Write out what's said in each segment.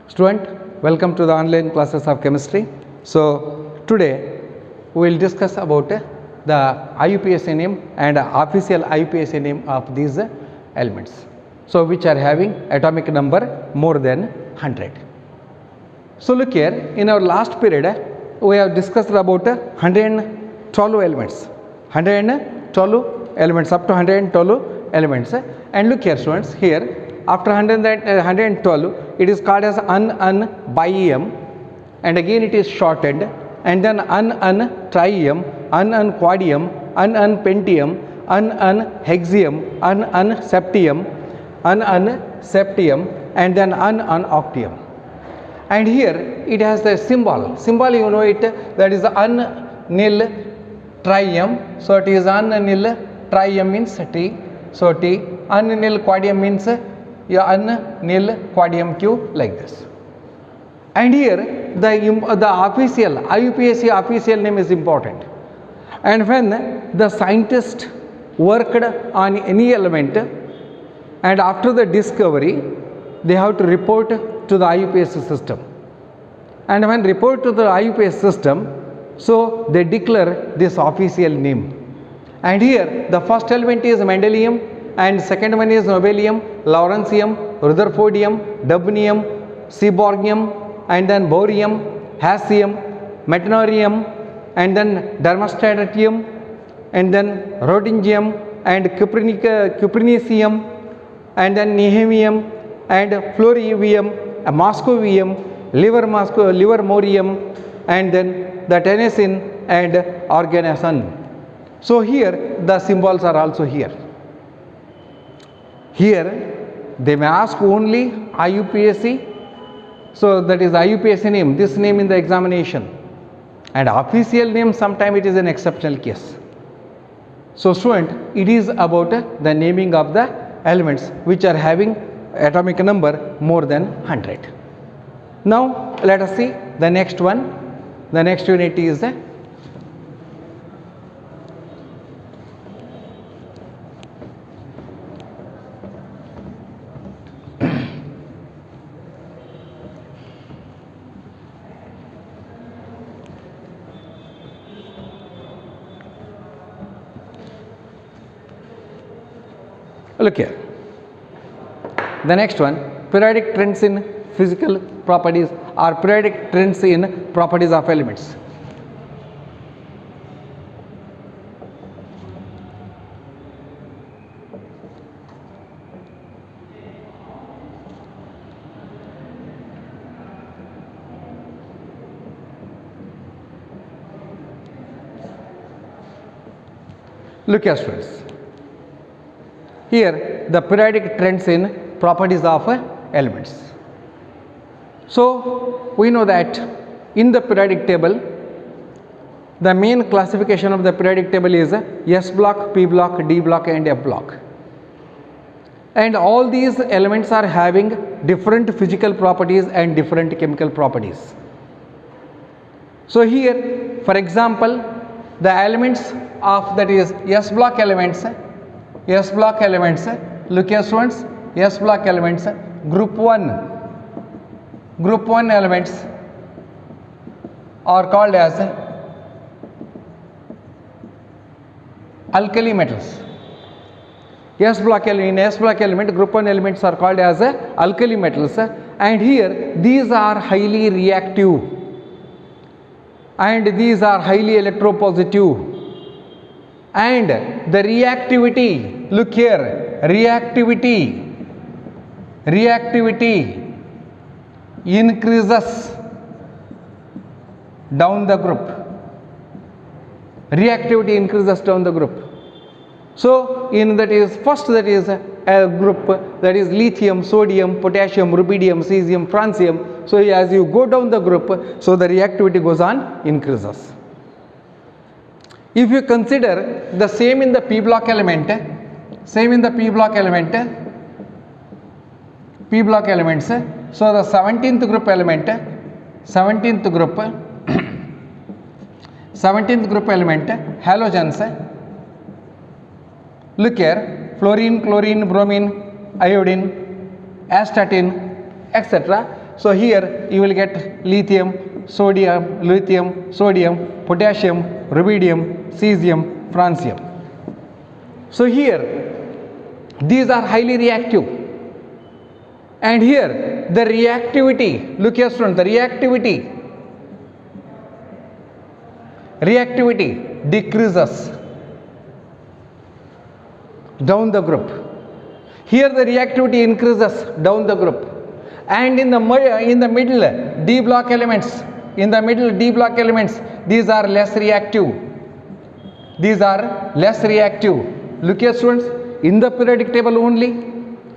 Student, welcome to the online classes of chemistry. So today we will discuss about the IUPAC name and official IUPAC name of these elements. So which are having atomic number more than 100. So look here, in our last period we have discussed about 112 elements. 112 elements, up to 112 elements. And look here students, here after 112 it is called as un-bium, and again it is shortened, and then un-trium, un-quadium, un-pentium, un-hexium, un-septium, un-septium, and then un-octium. And here it has the symbol you know it, that is un-nil trium. So it is un-nil trium means T, so T, un-nil quadium means un-nil quadium Q, like this. And here the official IUPAC official name is important, and when the scientist worked on any element and after the discovery they have to report to the IUPAC system, and when report to the IUPAC system, so they declare this official name. And here the first element is Mendelium, and second one is Nobelium, Lawrencium, Rutherfordium, Dubnium, Seaborgium, and then Bohrium, Hassium, Metanorium, and then Dermastatium, and then Rhodingium, and Cuprinium, and then Nehemium, and Florivium, Moscovium, Livermorium, and then the Tennessine and Organoson. So here the symbols are also here. Here they may ask only IUPAC, so that is IUPAC name, this name in the examination, and official name sometime it is an exceptional case. So student, it is about the naming of the elements which are having atomic number more than 100. Now let us see the next one. The next unit is look here. The next one, periodic trends in physical properties or periodic trends in properties of elements. Look here students. Here the periodic trends in properties of elements. So we know that in the periodic table the main classification of the periodic table is S block, P block, D block, and F block, and all these elements are having different physical properties and different chemical properties. So here for example the elements of, that is S block elements, look here students, S block elements, group 1 elements are called as alkali metals. In S block element, group 1 elements are called as alkali metals, and here these are highly reactive and these are highly electropositive, and the reactivity, look here, reactivity increases down the group. Reactivity increases down the group. So in that is first, that is a group that is lithium, sodium, potassium, rubidium, cesium, francium. So as you go down the group, so the reactivity goes on, increases. If you consider the same in the P block element, so the 17th group element, 17th group element, halogens, look here, fluorine, chlorine, bromine, iodine, astatine, etc. So here you will get lithium, sodium, potassium, rubidium, cesium, francium. So here these are highly reactive, and here the reactivity, look here student, the reactivity decreases down the group. Here the reactivity increases down the group, and in the middle D block elements, these are less reactive. Look here students, in the periodic table only.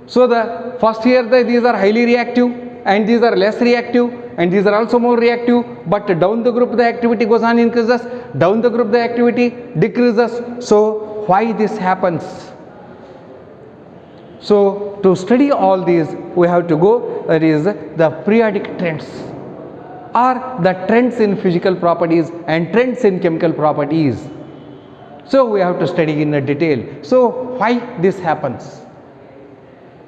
So the first here these are highly reactive, and these are less reactive, and these are also more reactive, but down the group the activity goes on increases, down the group the activity decreases. So why this happens? So to study all these we have to go, that is the periodic trends, or the trends in physical properties and trends in chemical properties. So we have to study in detail. So why this happens?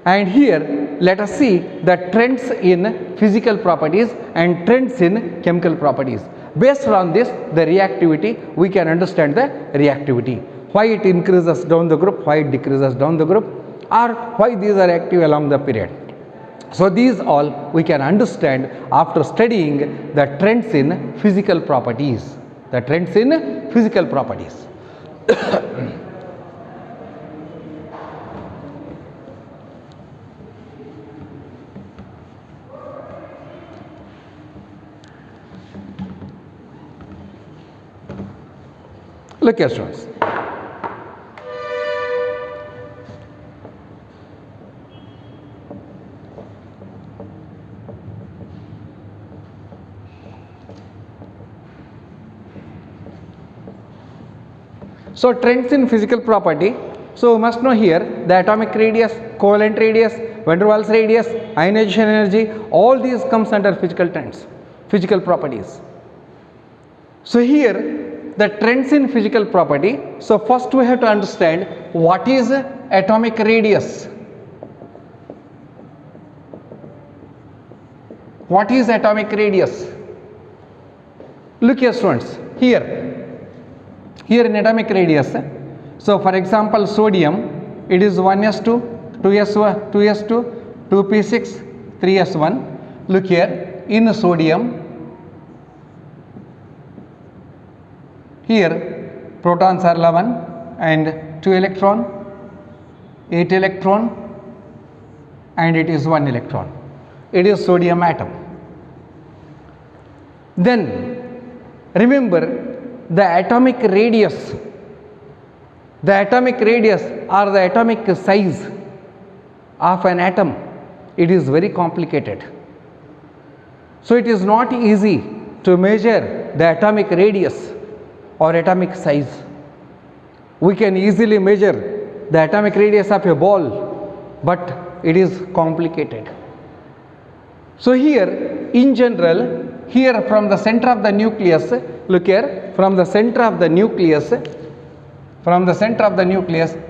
And here let us see the trends in physical properties and trends in chemical properties. Based on this, the reactivity, we can understand the reactivity. Why it increases down the group, why it decreases down the group, or why these are active along the period. So these all we can understand after studying the trends in physical properties. Look here students. So trends in physical property. So we must know here the atomic radius, covalent radius, van der Waals radius, ionization energy, all these comes under physical trends, physical properties. So here the trends in physical property. So first we have to understand what is atomic radius. What is atomic radius? Look here students, here in atomic radius, so for example sodium, it is 1s2, 2s2, 2p6, 3s1. Look here, in sodium, here protons are 11 and 2 electron, 8 electron, and it is 1 electron. It is sodium atom. Then remember the atomic radius or the atomic size of an atom, it is very complicated. So it is not easy to measure the atomic radius or atomic size. We can easily measure the atomic radius of a ball, but it is complicated. So here in general, here from the center of the nucleus, look here, from the center of the nucleus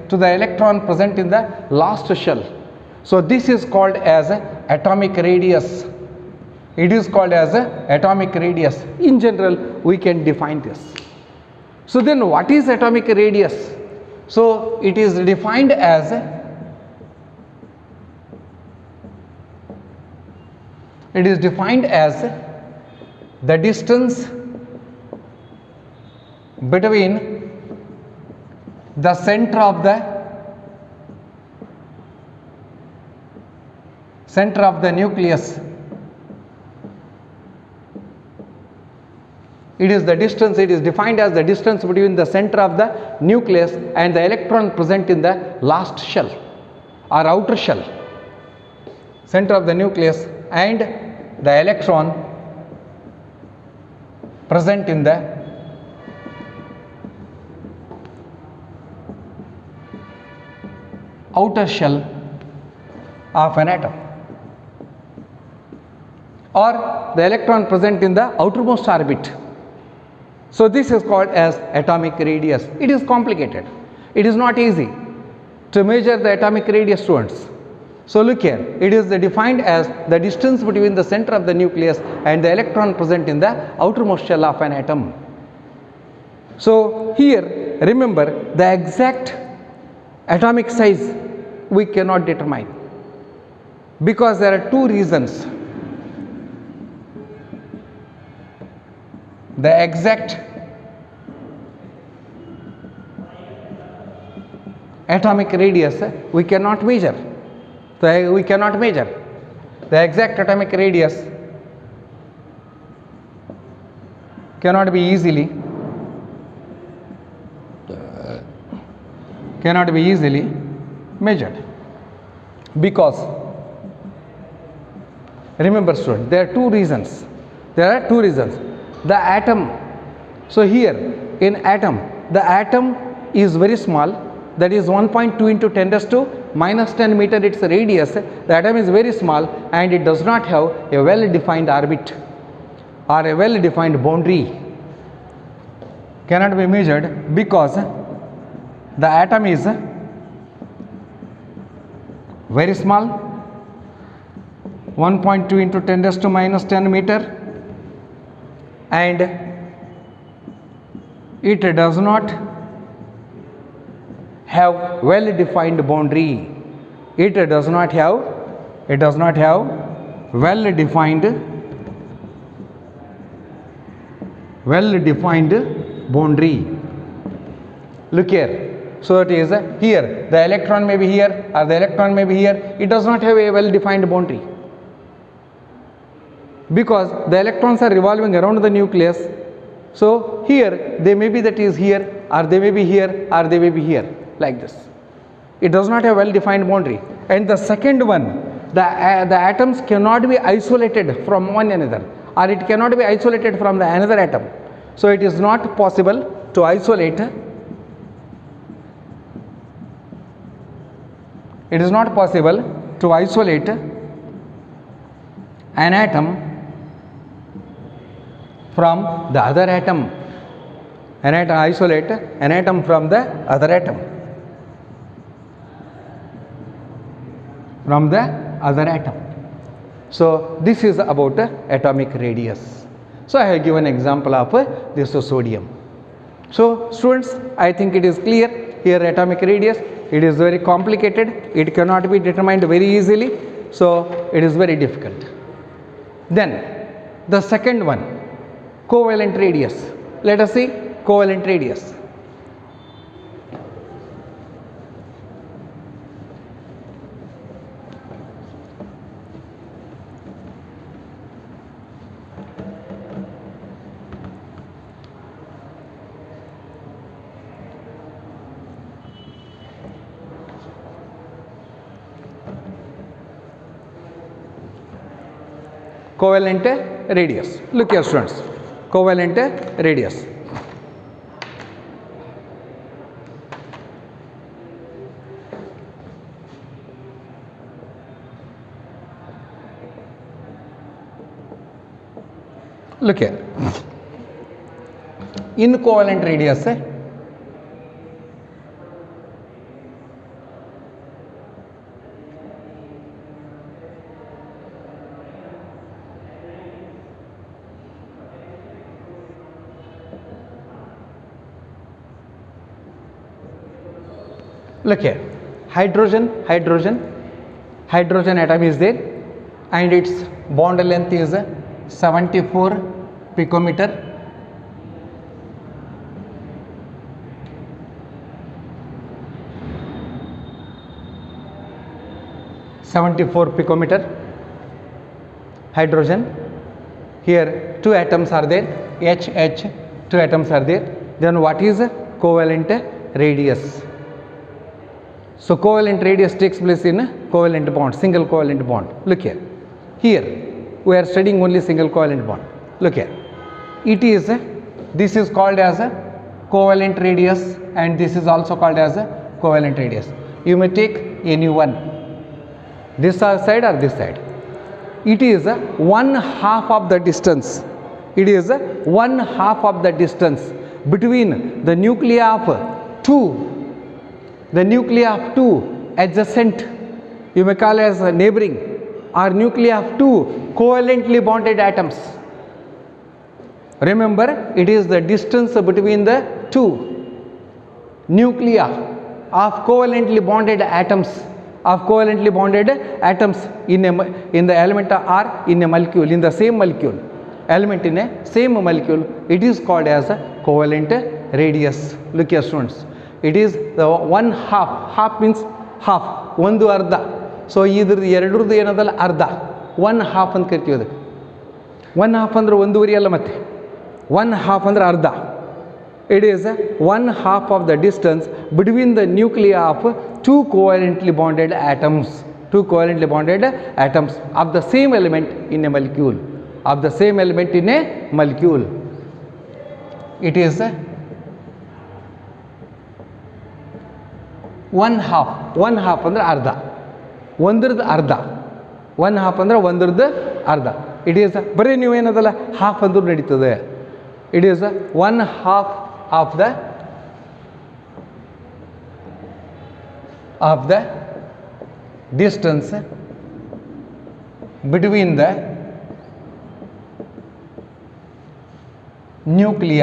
to the electron present in the last shell. So this is called as atomic radius. It is called as atomic radius. In general, we can define this. So then what is atomic radius? So it is defined as the distance between the center of the nucleus. It is defined as the distance between the center of the nucleus and the electron present in the last shell or outer shell. Center of the nucleus and the electron present in the outer shell of an atom, or the electron present in the outermost orbit. So this is called as atomic radius. It is complicated. It is not easy to measure the atomic radius, students. So look here, it is defined as the distance between the center of the nucleus and the electron present in the outermost shell of an atom. So here remember, the exact atomic size we cannot determine, because there are two reasons. The exact atomic radius we cannot measure. So we cannot measure the exact atomic radius, cannot be easily measured, because remember student, there are two reasons. The atom, so here in atom, the atom is very small, that is 1.2 into 10 raised to minus 10 meter its radius. The atom is very small and it does not have a well defined orbit or a well defined boundary, cannot be measured, because the atom is very small, 1.2 into 10 raised to minus 10 meter, and it does not have well defined boundary. It does not have well defined boundary. Look here. So it is here, the electron may be here or the electron may be here. It does not have a well defined boundary, because the electrons are revolving around the nucleus. So here they may be that is here, or they may be here, or they may be here, like this. It does not have well defined boundary. And the second one, the atoms cannot be isolated from one another, or it cannot be isolated from the another atom. So it is not possible to isolate an atom from the other atom, isolate an atom from the other atom, So this is about atomic radius. So I have given example of this sodium. So students, I think it is clear here. Atomic radius, it is very complicated, it cannot be determined very easily, so it is very difficult. Then the second one, covalent radius. Let us see covalent radius. Covalent radius. Look here students, covalent radius. Look here, in covalent radius, look here, hydrogen atom is there, and its bond length is 74 picometer. Hydrogen. Here two atoms are there, HH, two atoms are there. Then what is covalent radius? So covalent radius takes place in covalent bond, single covalent bond. Look here. Here we are studying only single covalent bond. Look here. It is, this is called as a covalent radius, and this is also called as a covalent radius. You may take any one, this side or this side. It is 1/2 of the distance. It is 1/2 of the distance between the nuclei of two adjacent You may call as neighboring or nuclei of two covalently bonded atoms. Remember, it is the distance between the two nuclei of covalently bonded atoms in the element or in a molecule, in the same molecule, element in a same molecule. It is called as a covalent radius. Look here students, it is the one half means half, ಒಂದು ಅರ್ಧ. So ಇದ್ರದ್ದು ಎರಡರದ್ದು ಏನದಲ್ಲ ಅರ್ಧ, one half ಅಂತ ಕರಿತೀವಿ ಅದಕ್ಕೆ. One half ಅಂದ್ರೆ ಒಂದೂವರೆ ಅಲ್ಲ, ಮತ್ತೆ ಒನ್ ಹಾಫ್ ಅಂದ್ರೆ ಅರ್ಧ. It is one half of the distance between the nuclei of two covalently bonded atoms of the same element in a molecule. It is one half ಅಂದ್ರೆ ಅರ್ಧ, ಒಂದ್ರದ್ದು ಅರ್ಧ. ಒನ್ ಹಾಫ್ ಅಂದ್ರೆ ಒಂದ್ರದ್ದು ಅರ್ಧ. ಇಟ್ ಈಸ್ ಬರೀ ನೀವೇನದಲ್ಲ half ಅಂದ್ರೂ ನಡೀತದೆ. It is one half of the distance between the nuclei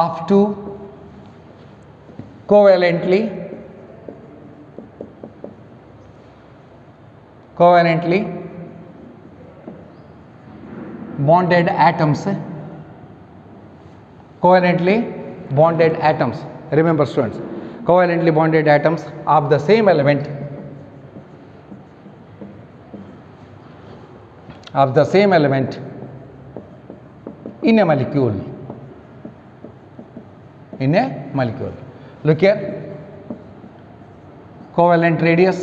of two covalently bonded atoms. Remember students, covalently bonded atoms of the same element in a molecule. Look here, covalent radius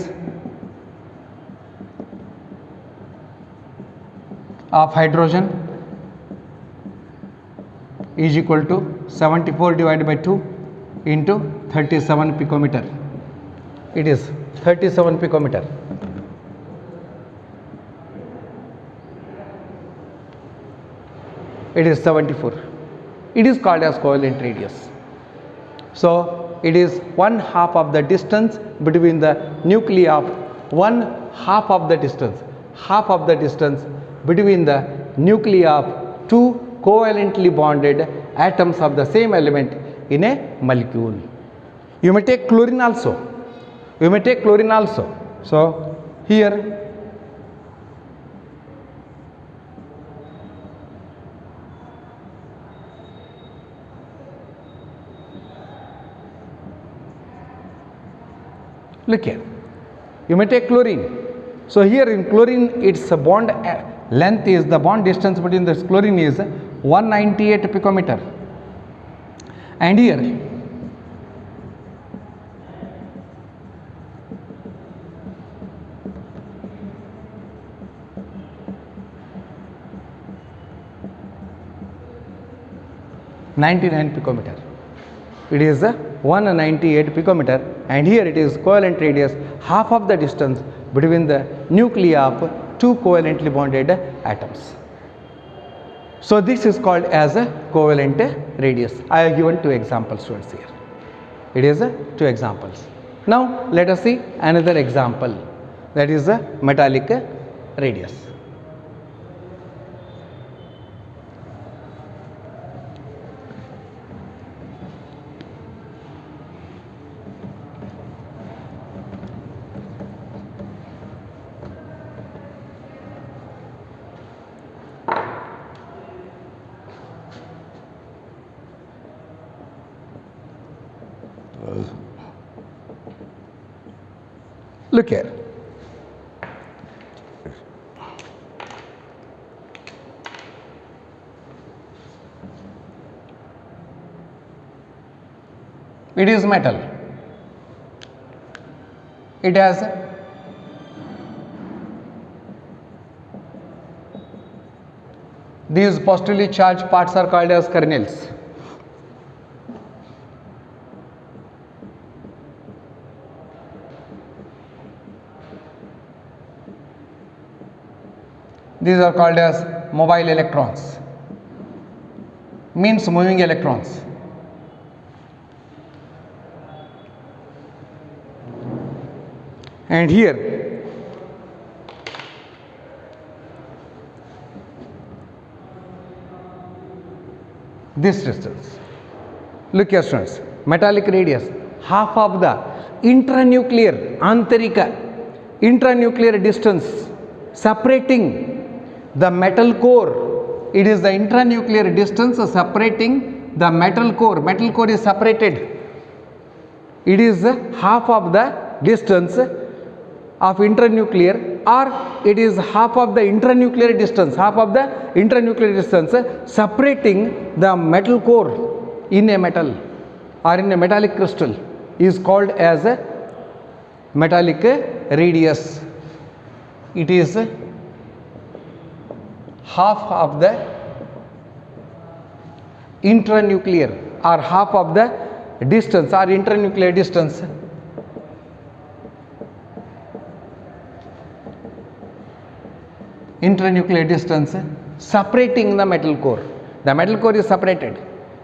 of hydrogen is equal to 74 divided by 2 into 37 picometer. It is 37 picometer. It is 74. It is called as covalent radius. So it is one half of the distance between the nuclei of half of the distance between the nuclei of two covalently bonded atoms of the same element in a molecule. You may take chlorine also. So here look here, you may take chlorine. So here in chlorine, its bond length is, the bond distance between this chlorine is 198 picometer, and here (99 picometer). It is 198 picometer, and here it is covalent radius, half of the distance between the nuclei of two covalently bonded atoms. So this is called as a covalent radius. I have given two examples students here. It is two examples. Now let us see another example, that is a metallic radius. Look here. It is metal. It has these positively charged parts are called as kernels. These are called as mobile electrons, means moving electrons. and here this distance. Look here students, metallic radius, half of the intranuclear intranuclear distance separating the metal core. It is the intranuclear distance separating the metal core. Metal core is separated. It is half of the distance of intranuclear, or it is half of the intranuclear distance, separating the metal core in a metal or in a metallic crystal is called as a metallic radius. It is half of the intranuclear or half of the distance or intranuclear distance separating the metal core. The metal core is separated,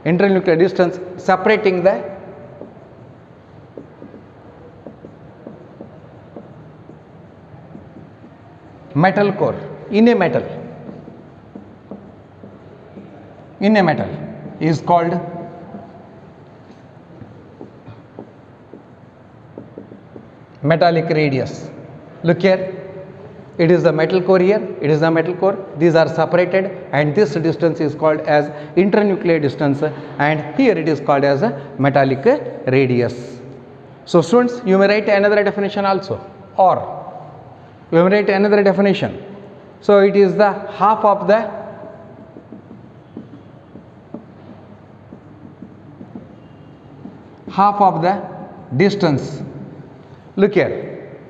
intranuclear distance separating the metal core in a metal is called metallic radius. Look here, it is the metal core here, it is the metal core, these are separated, and this distance is called as intranuclear distance, and here it is called as a metallic radius. So students, you may write another definition also, or you may write another definition. So it is the half of the distance. Look here,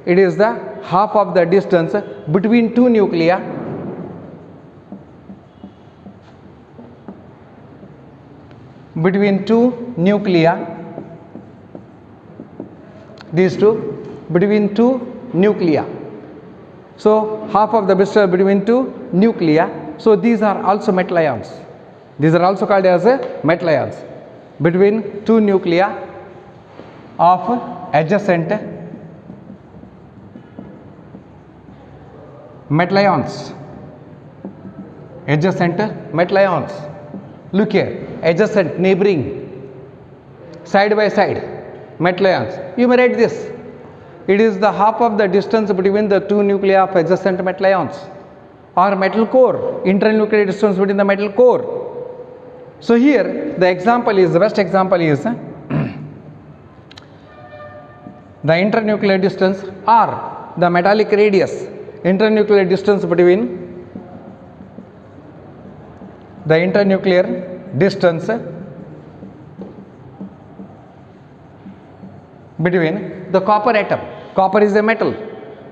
it is the half of the distance between two nuclei these two, between two nuclei. So half of the distance between two nuclei. So these are also metal ions. These are also called as metal ions between two nuclei of adjacent metal ions. Look here, adjacent, neighboring, side by side metal ions. You may write this. It is the half of the distance between the two nuclei of adjacent metal ions, or metal core, intranuclear distance between the metal core. So here the example is, the best example is the intranuclear distance or the metallic radius, intranuclear distance between the intranuclear distance between the copper atom. Copper is a metal.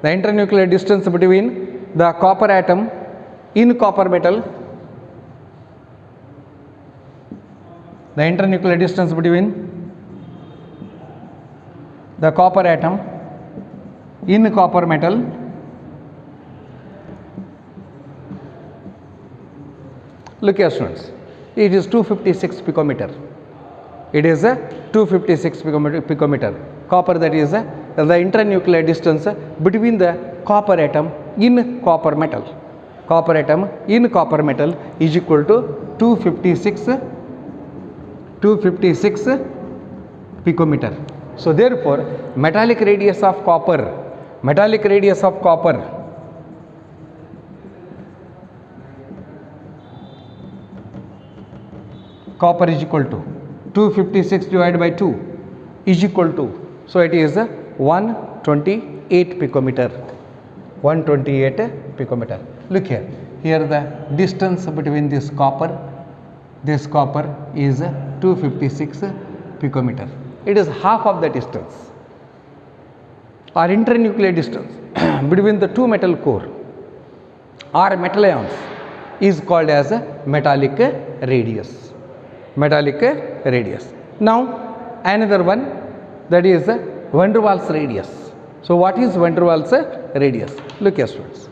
The intranuclear distance between the copper atom in copper metal, the intranuclear distance between the copper atom in copper metal look here students, it is 256 picometer. It is a 256 picometer. Copper, that is the intranuclear distance between the copper atom in copper metal. Copper atom in copper metal is equal to 256 picometer. So therefore, metallic radius of copper is equal to 256 divided by 2 is equal to, so it is 128 picometer. 128 picometer. Look here, the distance between this copper is 256 picometer. It is half of the distance or intranuclear distance between the two metal core or metal ions is called as a metallic radius. Now another one, that is van der Waals radius. So what is van der Waals radius? Look here students.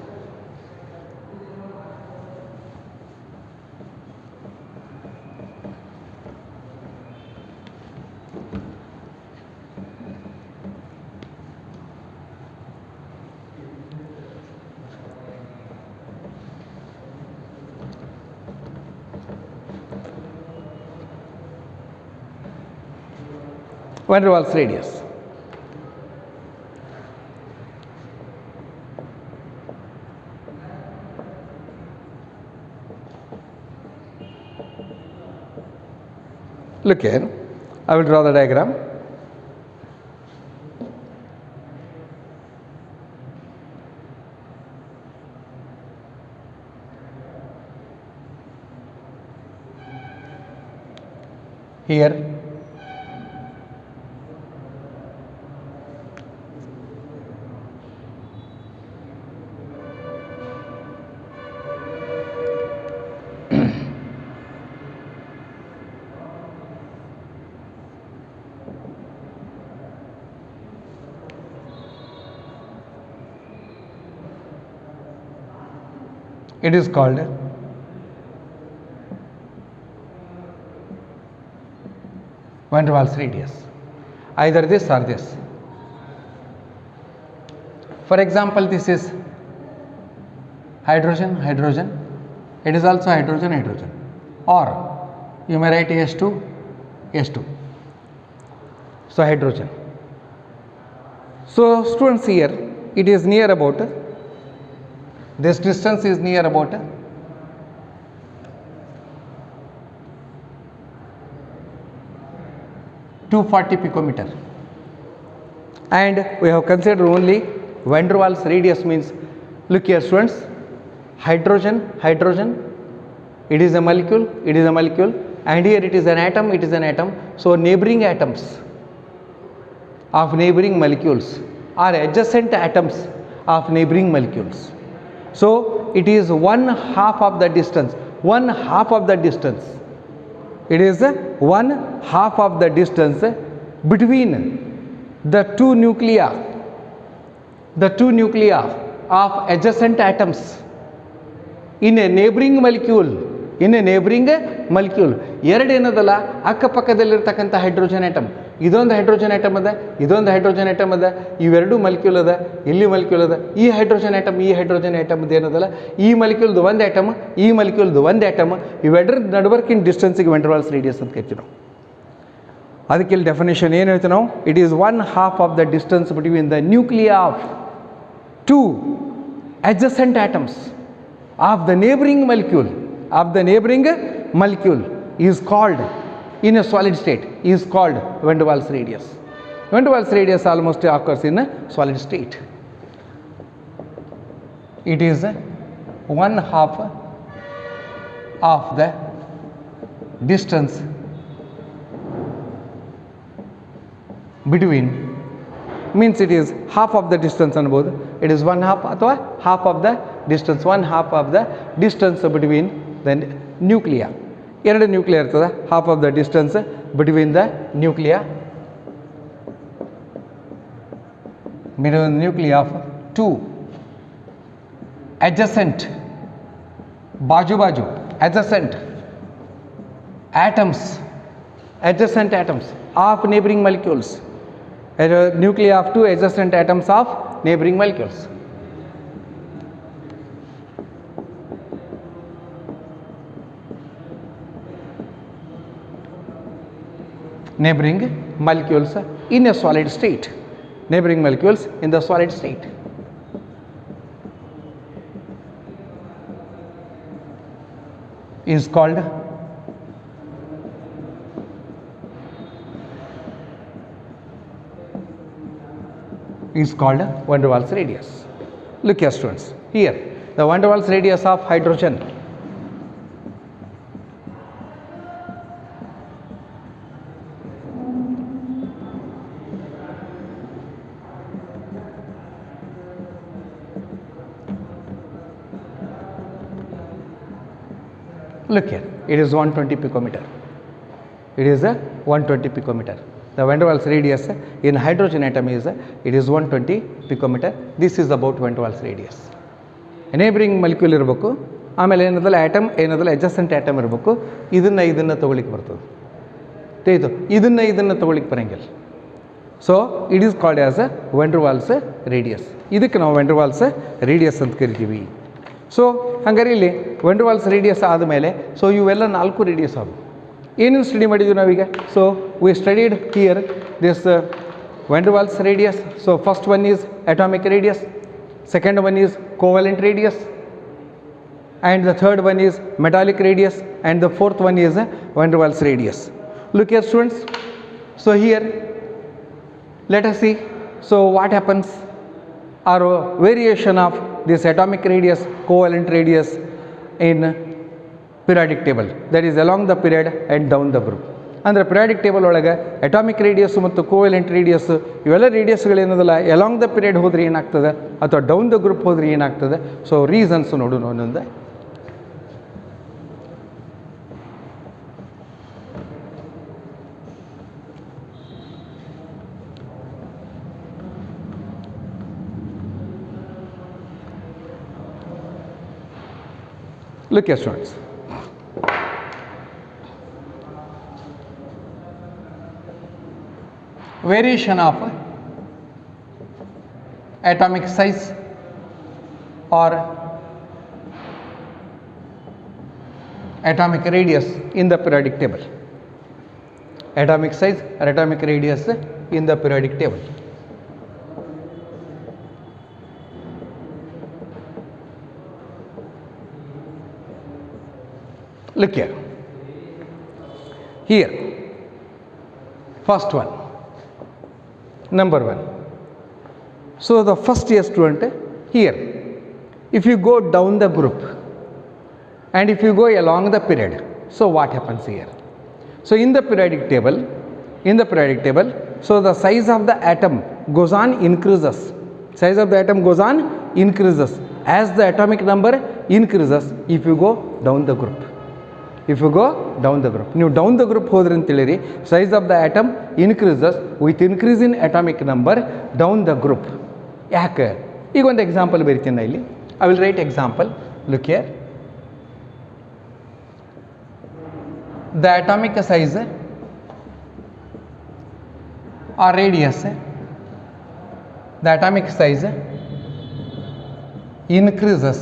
van der Waals radius. Look here, I will draw the diagram. Here it is called van der Waals radius, either this or this. For example, this is hydrogen, hydrogen, it is also hydrogen, hydrogen, or you may write S2, S2. So hydrogen. So students, here it is near about, this distance is near about 240 picometer, and we have considered only van der Waals radius. Means, look here students, hydrogen, hydrogen, it is a molecule, it is a molecule, and here it is an atom, it is an atom. So neighboring atoms of neighboring molecules are adjacent atoms of neighboring molecules. So it is 1/2 of the distance, 1/2 of the distance. It is 1/2 of the distance between the two nuclei of adjacent atoms in a neighboring molecule. In a neighboring molecule, ಎರಡು ಏನದಲ್ಲ ಅಕ್ಕಪಕ್ಕದಲ್ಲಿರ್ತಕ್ಕಂಥ hydrogen atom, ಇದೊಂದು hydrogen atom ಅದ, ಇದೊಂದು hydrogen atom ಅದ, ಇವೆರಡು ಮಲಿಕ್ಯೂಲ್ ಅದ, ಇಲ್ಲಿ ಮಲಿಕ್ಯೂಲ್ ಅದ, ಈ ಹೈಡ್ರೋಜನ್ ಆಟಮ್ ಏನದಲ್ಲ, ಈ ಮಲಿಕ್ಯೂಲ್ದು ಒಂದು ಆಟಮ್, ಈ ಮಲಿಕ್ಯೂಲ್ದು ಒಂದು ಆಟಮ್, ಇವೆರಡರ ನಡುವರ್ಕಿನ ಡಿಸ್ಟೆನ್ಸಿಗೆ van der Waals ರೇಡಿಯಸ್ ಅಂತ ಕರಿತೀವಿ ನಾವು. ಅದಕ್ಕೆ ಇಲ್ಲಿ ಡೆಫಿನೇಷನ್ ಏನು ಹೇಳ್ತೀವಿ ನಾವು, it is 1/2 of the distance between the nuclei of two adjacent atoms of the neighboring molecule is called, in a solid state, is called van der Waals radius. Van der Waals radius almost occurs in a solid state. It is 1/2 of the distance between, means it is half of the distance ಅನ್ಬೋದು, it is 1/2 ಅಥವಾ half of the distance, 1/2 of the distance between the nuclei. ಎರಡು nuclear ಇರ್ತದೆ, half of the distance between the nuclei of two adjacent ಬಾಜು adjacent atoms of neighboring molecules, nuclei of two adjacent atoms of neighboring molecules. Neighboring molecules in a solid state, neighboring molecules in the solid state. Is called van der Waals radius. Look here students, here the van der Waals radius of hydrogen look here, it is 120 picometer. It is a 120 picometer. The van der Waals radius in hydrogen atom is it is 120 picometer. This is about van der Waals radius. Neighboring molecule ಇರಬೇಕು, ಆಮೇಲೆ ಏನದಲ್ಲ atom, ಏನದಲ್ಲ adjacent atom ಇರಬೇಕು. ಇದನ್ನ ತಗೊಳ್ಳಿಕ್ಕೆ ಬರ್ತದೆ, ತಿಳಿತು, ಇದನ್ನ ತಗೊಳ್ಳಿಕ್ಕೆ ಬರಂಗಿಲ್ಲ. So it is called as van der Waals radius. ಇದಕ್ಕೆ ನಾವು van der Waals radius ಅಂತ ಕರಿತೀವಿ. ಸೊ ಹಂಗಾರೆ ಇಲ್ಲಿ van der Waals ರೇಡಿಯಸ್ ಆದಮೇಲೆ ಸೊ ಇವೆಲ್ಲ 4 ರೇಡಿಯಸ್ ಆದವು. ಏನೇನು ಸ್ಟಡಿ ಮಾಡಿದ್ವಿ ನಾವೀಗ? So we studied here this van der Waals radius. So first one is atomic radius, second one is covalent radius, and the third one is metallic radius, and the fourth one is van der Waals radius. Look here students, so here let us see, so what happens, or variation of this atomic radius, covalent radius in periodic table, that is along the period and down the group. ಅಂದರೆ periodic table ಒಳಗೆ atomic radius ಮತ್ತು covalent radius ಇವೆಲ್ಲ ರೇಡಿಯಸ್ಗಳೇನದಲ್ಲ along the period ಹೋದ್ರೆ ಏನಾಗ್ತದೆ ಅಥವಾ down the group ಹೋದ್ರೆ ಏನಾಗ್ತದೆ. So reasons ನೋಡೋಣ ಒಂದೊಂದು. Look here students, variation of atomic size or atomic radius in the periodic table. Atomic size or atomic radius in the periodic table. Look here. Here, first one, number one. So the first year student, here, if you go down the group and if you go along the period, so what happens here? So in the periodic table, so the size of the atom goes on increases. Size of the atom goes on increases as the atomic number increases if you go down the group. If you go down the group, ನೀವು down the group ಹೋದ್ರೆ ಅಂತೇಳಿರಿ size of the atom increases with increase in atomic number down the group. ಯಾಕೆ? ಈಗ ಒಂದು example ಬರಿತೀನಿ ನಾ ಇಲ್ಲಿ. I will write example. Look here, the atomic size or radius, the atomic size increases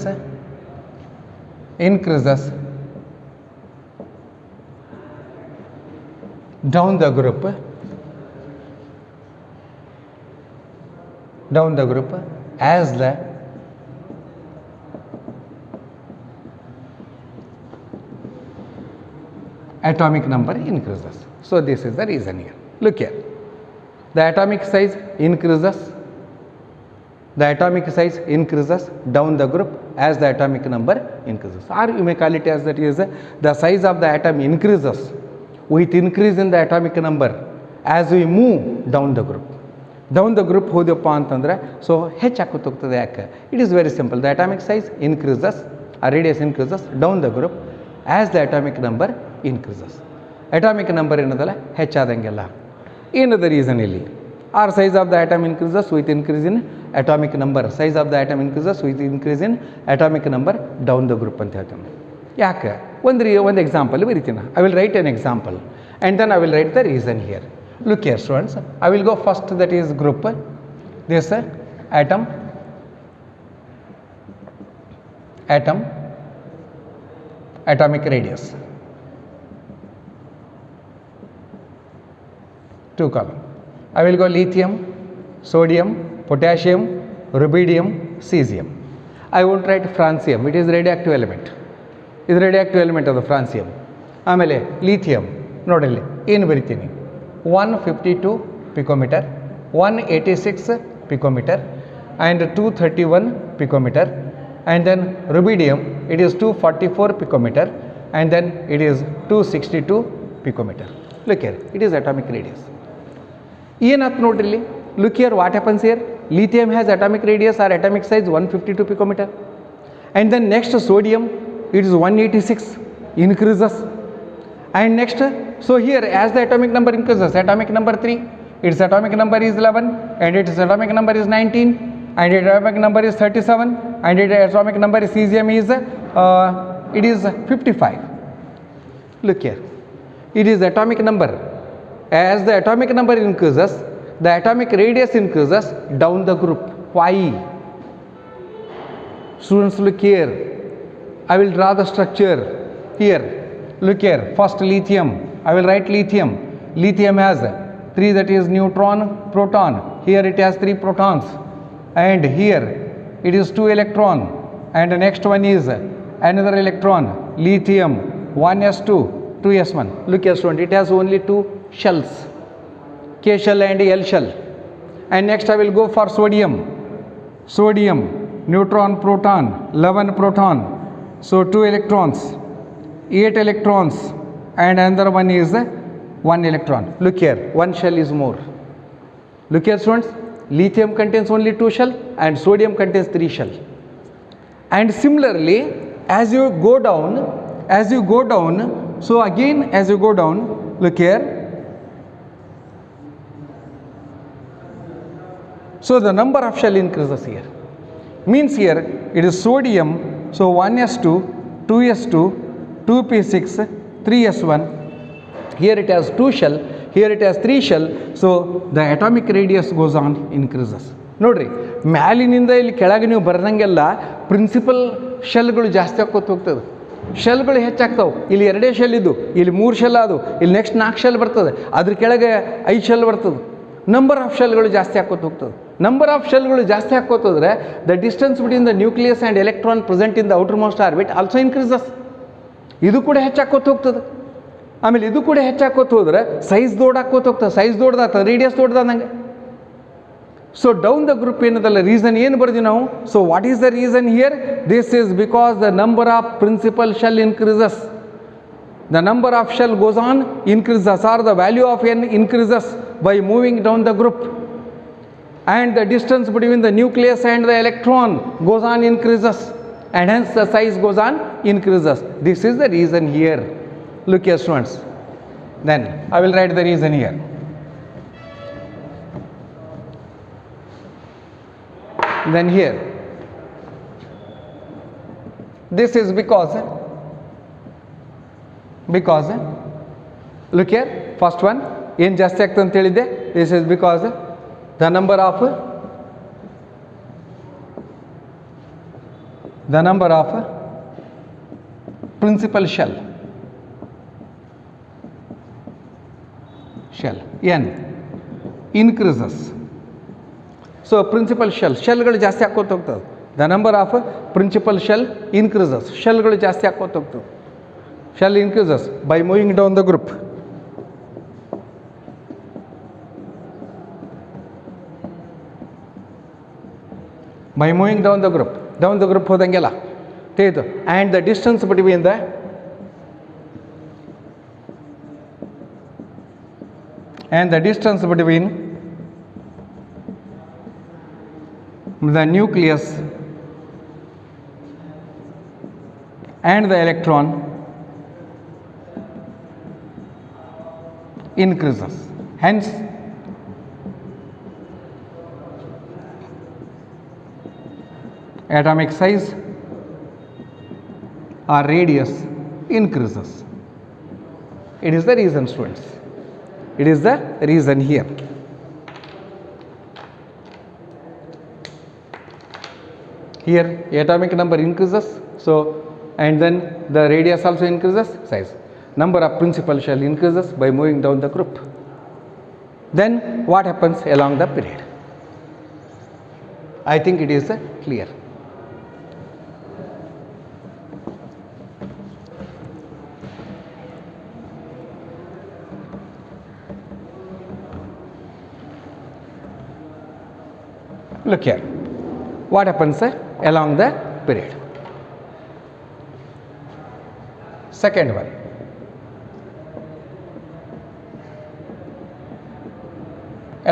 down the group as the atomic number increases. So this is the reason here. Look here, the atomic size increases down the group as the atomic number increases, or you may call it as that is the size of the atom increases with increase in the atomic number as we move down the group. Down the group ಹೋದಪ್ಪ ಅಂತಂದರೆ so ಹೆಚ್ಚಾಕೋತ ಹೋಗ್ತದೆ. ಯಾಕೆ? It is very simple. The atomic size increases, radius increases down the group as the atomic number increases. Atomic number ಏನದಲ್ಲ ಹೆಚ್ಚಾದಂಗೆಲ್ಲ. ಏನದ reason ಇಲ್ಲಿ? Or size of the atom increases with increase in atomic number, size of the atom increases with increase in atomic number down the group ಅಂತ ಹೇಳ್ತೇನೆ. ಯಾಕೆ? ಒಂದು example ಬರಿತೀನಿ. I will write an example and then I will write the reason here. Look here students, I will go first, that is group, this atom, atomic radius, 2 column. I will go lithium, sodium, potassium, rubidium, cesium. I won't write francium, it is radioactive element. ಇದು radioactive element ಅದು ಫ್ರಾನ್ಸಿಯಮ್. ಆಮೇಲೆ lithium ನೋಡಲ್ಲಿ ಏನು ಬರಿತೀನಿ, 152 picometer, 186 picometer and 231 picometer, and then rubidium it is 244 picometer and then it is 262 picometer. Look here, it is atomic radius. ಏನಾಯ್ತು ನೋಡ್ರಿ, look here what happens here. Lithium has atomic radius or atomic size 152 picometer, and then next sodium it is 186, increases, and next, so here as the atomic number increases, atomic number 3, its atomic number is 11 and its atomic number is 19 and its atomic number is 37 and its atomic number is cesium is it is 55. Look here, it is atomic number. As the atomic number increases, the atomic radius increases down the group. Why? Students, look here, I will draw the structure here. Look here, first lithium, I will write lithium. Lithium has 3 that is neutron, proton. Here it has 3 protons, and here it is 2 electron, and the next one is another electron, lithium, 1s2, 2s1. Look here student, it has only 2 shells, K shell and L shell. And next I will go for sodium. Sodium, neutron, proton, 11 proton, so 2 electrons, 8 electrons, and another one is 1 electron. Look here, 1 shell is more. Look here students, lithium contains only 2 shell and sodium contains 3 shell. And similarly, as you go down, so again as you go down, look here, so the number of shell increases here. Means here it is sodium, so 1s2, 2s2, 2p6, 3s1. Here it has 2 shell, here it has 3 shell, so the atomic radius goes on increases. ನೋಡ್ರಿ ಮ್ಯಾಲಿನಿಂದ ಇಲ್ಲಿ ಕೆಳಗೆ ನೀವು ಬರೆದಂಗೆಲ್ಲ principal ಶೆಲ್ಗಳು ಜಾಸ್ತಿ ಆಕ್ಕೋತ ಹೋಗ್ತದೆ, ಶೆಲ್ಗಳು ಹೆಚ್ಚಾಗ್ತಾವೆ. ಇಲ್ಲಿ 2 shell ಇದ್ದು, ಇಲ್ಲಿ 3 ಶೆಲ್ ಆದವು, ಇಲ್ಲಿ ನೆಕ್ಸ್ಟ್ 4 ಶೆಲ್ ಬರ್ತದೆ, ಅದ್ರ ಕೆಳಗೆ 5 ಶೆಲ್ ಬರ್ತದೆ. ನಂಬರ್ ಆಫ್ ಶೆಲ್ಗಳು ಜಾಸ್ತಿ ಆಕ್ಕೋತ ಹೋಗ್ತದೆ. ನಂಬರ್ ಆಫ್ ಶೆಲ್ಗಳು ಜಾಸ್ತಿ ಹಾಕೋತಂದ್ರೆ the distance between the nucleus and electron present in the outermost orbit also increases. ಇದು ಕೂಡ ಹೆಚ್ಚಾಕೋತ ಹೋಗ್ತದೆ. ಆಮೇಲೆ ಇದು ಕೂಡ ಹೆಚ್ಚಾಕೋತ ಹೋದ್ರೆ ಸೈಜ್ ದೊಡ್ಡಾಕೋತ ಹೋಗ್ತದೆ, ಸೈಜ್ ದೊಡ್ಡದಾಗ್ತದೆ, ರೇಡಿಯಸ್ ದೊಡ್ಡದಾದಂಗೆ. ಸೊ ಡೌನ್ ದ ಗ್ರೂಪ್ ಏನದಲ್ಲ ರೀಸನ್ ಏನು ಬರ್ತೀವಿ ನಾವು. So what is the reason here? This is because the number of principal shell increases. The number of shell goes on increases, or the value of n increases by moving down the group, and the distance between the nucleus and the electron goes on increases, and hence the size goes on increases. This is the reason here. Look here students, then I will write the reason here. Then here, this is because look here, first one ಏನು ಜಾಸ್ತಿ ಆಗ್ತದೆ ಅಂತ ಹೇಳಿದ್ದೆ, this is because the number of principal shell n increases. So principal ಶೆಲ್ಗಳು ಜಾಸ್ತಿ ಹಾಕೋತ ಹೋಗ್ತದೆ. The number of principal shell increases, ಶೆಲ್ಗಳು ಜಾಸ್ತಿ ಹಾಕೋತ ಹೋಗ್ತದೆ. Shell increases by moving down the group. By moving down the group ಹೋದಂಗೆಲ್ಲ ತಿಳಿತು. And the distance between the nucleus and the electron increases. Hence, atomic size or radius increases. It is the reason students. It is the reason here. Here atomic number increases, so and then the radius also increases, size. Number of principal shell increases by moving down the group. Then what happens along the period? I think it is clear. Look here, what happens along the period. Second one,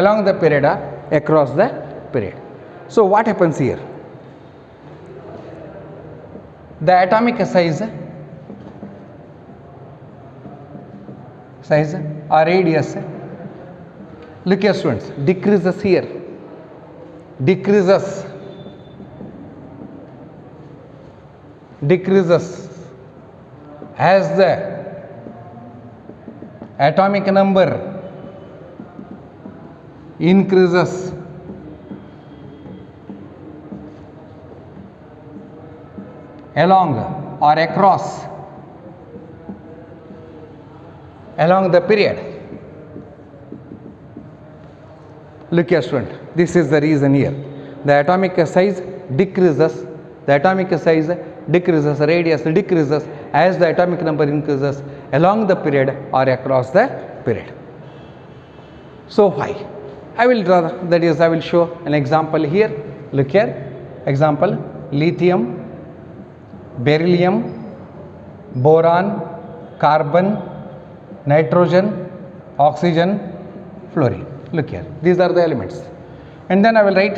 along the period or across the period. So what happens here? The atomic size or radius, look here students, decreases here, decreases as the atomic number increases along or across along the period. Look here student, this is the reason here. The atomic size decreases, the atomic size decreases, radius decreases as the atomic number increases along the period or across the period. So why? I will draw, that is I will show an example here. Look here, example lithium, beryllium, boron, carbon, nitrogen, oxygen, fluorine. Look here, these are the elements. And then I will write,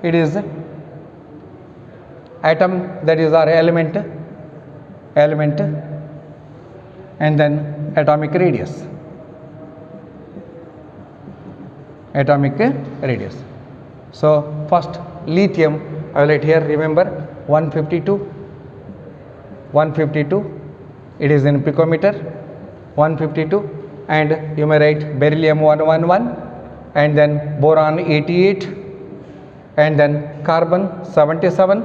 it is atom, that is our element, and then atomic radius. So first lithium, I will write here, remember 152, it is in picometer, 152, and you may write beryllium 111, and then boron 88, and then carbon 77,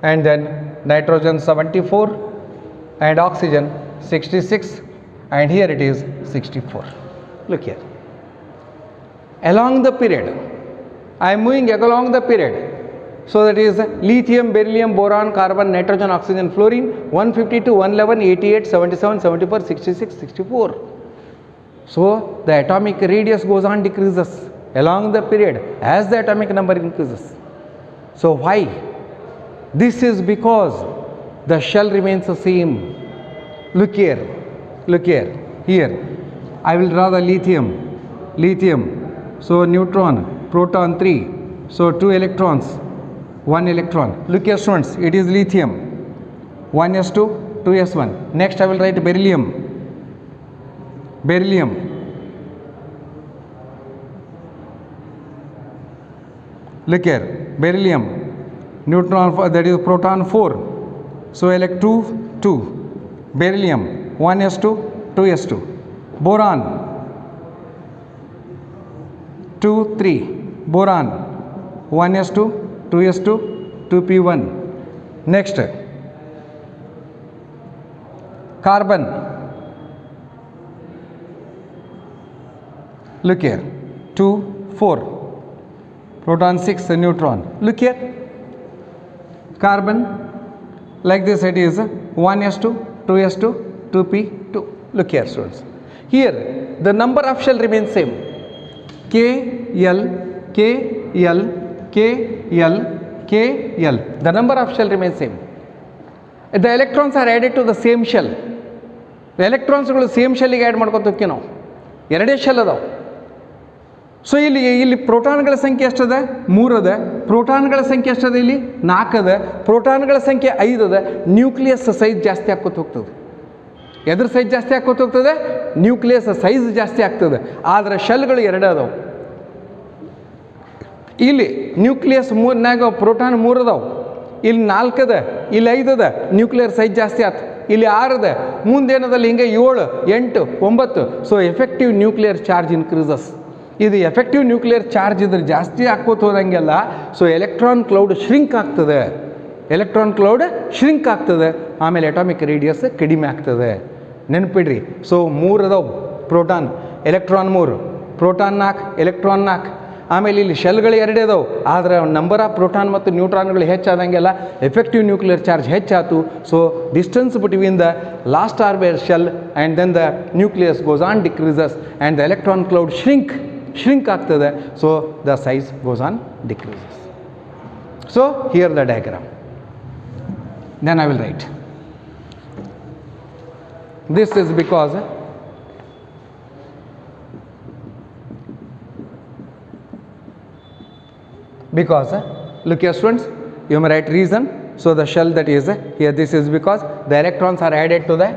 and then nitrogen 74, and oxygen 66, and here it is 64. Look here. Along the period, I am moving along the period. So that is lithium, beryllium, boron, carbon, nitrogen, oxygen, fluorine, 152, 111, 88, 77, 74, 66, 64. So the atomic radius goes on decreases along the period as the atomic number increases. So why? This is because the shell remains the same. Look here, here I will draw the lithium. So neutron, proton 3, so 2 electrons, 1 electron. Look here students, it is lithium, 1s2, 2s1. Next I will write beryllium. Look here, beryllium, neutron, that is proton 4, so elect 2. Beryllium 1s2, 2s2. Boron 2, 3. Boron 1s2, 2s2, 2p1. Next carbon, look here, 2, 4. Proton 6, neutron. Look here, carbon, like this it is 1s2, 2s2, 2p2. Look here students, here the number of shell remains same, KL, the number of shell remains same. The electrons are added to the same shell. The electrons same shell add ಮಾಡ್ಕೊತೀವಿ ನಾವು, ಎರಡೇ shell ಅದಾವೆ. So ಇಲ್ಲಿ ಪ್ರೋಟಾನ್ಗಳ ಸಂಖ್ಯೆ ಎಷ್ಟದ? 3 ಅದ. ಪ್ರೋಟಾನ್ಗಳ ಸಂಖ್ಯೆ ಎಷ್ಟದ? ಇಲ್ಲಿ 4 ಅದ. ಪ್ರೋಟಾನ್ಗಳ ಸಂಖ್ಯೆ 5 ಅದ. ನ್ಯೂಕ್ಲಿಯಸ್ ಸೈಜ್ ಜಾಸ್ತಿ ಆಕ್ಕೋತ ಹೋಗ್ತದೆ. ಎದ್ರ ಸೈಜ್ ಜಾಸ್ತಿ ಆಕ್ಕೋತ ಹೋಗ್ತದೆ? ನ್ಯೂಕ್ಲಿಯಸ್ ಸೈಜ್ ಜಾಸ್ತಿ ಆಗ್ತದೆ. ಆದರೆ ಶೆಲ್ಗಳು 2 ಅದಾವೆ. ಇಲ್ಲಿ ನ್ಯೂಕ್ಲಿಯಸ್ 3ನಾಗ ಪ್ರೋಟಾನ್ 3 ಅದಾವೆ, ಇಲ್ಲಿ 4 ಅದ, ಇಲ್ಲಿ 5 ಅದ, ನ್ಯೂಕ್ಲಿಯರ್ ಸೈಜ್ ಜಾಸ್ತಿ ಆಯ್ತು. ಇಲ್ಲಿ 6 ಅದ, ಮುಂದೇನದಲ್ಲಿ ಹಿಂಗೆ 7, 8, 9. So effective nuclear charge increases. ಇದು ಎಫೆಕ್ಟಿವ್ ನ್ಯೂಕ್ಲಿಯರ್ ಚಾರ್ಜ್ ಇದ್ರೆ ಜಾಸ್ತಿ ಆಕ್ಕೋತ ಹೋದಂಗೆಲ್ಲ ಸೊ ಎಲೆಕ್ಟ್ರಾನ್ ಕ್ಲೌಡ್ ಶ್ರಿಂಕ್ ಆಗ್ತದೆ. ಆಮೇಲೆ ಅಟಾಮಿಕ್ ರೇಡಿಯಸ್ ಕಡಿಮೆ ಆಗ್ತದೆ. ನೆನಪಿಡ್ರಿ, ಸೊ 3 ಅದಾವೆ ಪ್ರೋಟಾನ್, ಎಲೆಕ್ಟ್ರಾನ್ 3, ಪ್ರೋಟಾನ್ 4, ಎಲೆಕ್ಟ್ರಾನ್ 4. ಆಮೇಲೆ ಇಲ್ಲಿ ಶೆಲ್ಗಳು 2 ಅದಾವೆ, ಆದರೆ ನಂಬರ್ ಆಫ್ ಪ್ರೋಟಾನ್ ಮತ್ತು ನ್ಯೂಟ್ರಾನ್ಗಳು ಹೆಚ್ಚಾದಂಗೆಲ್ಲ ಎಫೆಕ್ಟಿವ್ ನ್ಯೂಕ್ಲಿಯರ್ ಚಾರ್ಜ್ ಹೆಚ್ಚಾಯ್ತು. So distance between the last orbital shell and then the nucleus goes on decreases and the electron cloud shrink ಆಗ್ತದೆ. So the size goes on decreases. So here the diagram. Then I will write. This is because look here students, you may write reason. So the shell that is here, this is because the electrons are added to the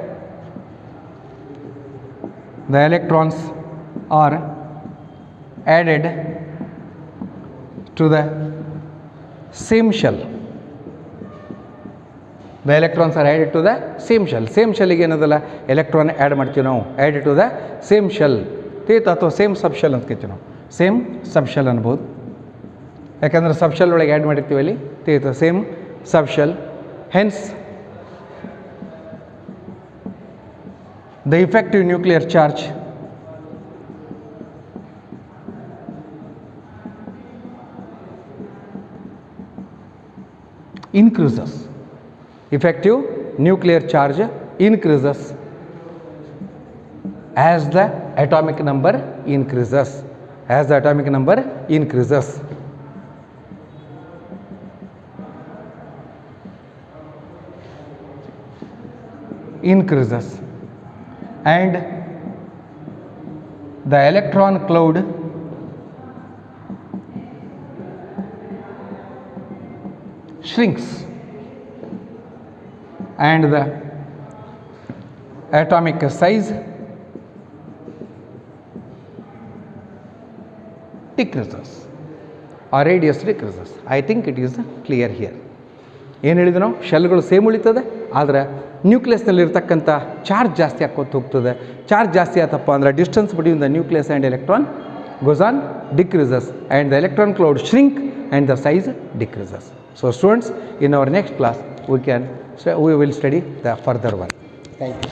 same shell. The electrons are added to the same shell. Same shell ಗೆ ಏನದಲ್ಲ electron add ಮಾಡ್ತೀವಿ ನಾವು, add to the same shell ತೀತ ಅಥವಾ same sub shell ಅಂತ ಕರಿತೀವಿ ನಾವು. Same sub shell ಅನ್ಬೋದು, ಯಾಕಂದರೆ ಸಬ್ ಶೆಲ್ ಒಳಗೆ ಆ್ಯಡ್ ಮಾಡಿರ್ತೀವಿ ಅಲ್ಲಿ ತೀತ same sub shell. Hence the effective nuclear charge increases. Effective nuclear charge increases as the atomic number increases. As the atomic number increases. And the electron cloud shrinks and the atomic size decreases or radius decreases. I think it is clear here. ಏನು ಹೇಳಿದ್ವಿ ನಾವು, ಶೆಲ್ಗಳು same ಉಳಿತದೆ, ಆದರೆ ನ್ಯೂಕ್ಲಿಯಸ್ನಲ್ಲಿರ್ತಕ್ಕಂಥ charge ಜಾಸ್ತಿ ಆಕ್ಕೋತ ಹೋಗ್ತದೆ. Charge ಜಾಸ್ತಿ ಆತಪ್ಪ ಅಂದರೆ distance between the nucleus and electron goes on decreases and the electron cloud shrink and the size decreases. So students, in our next class we will study the further one. Thank you.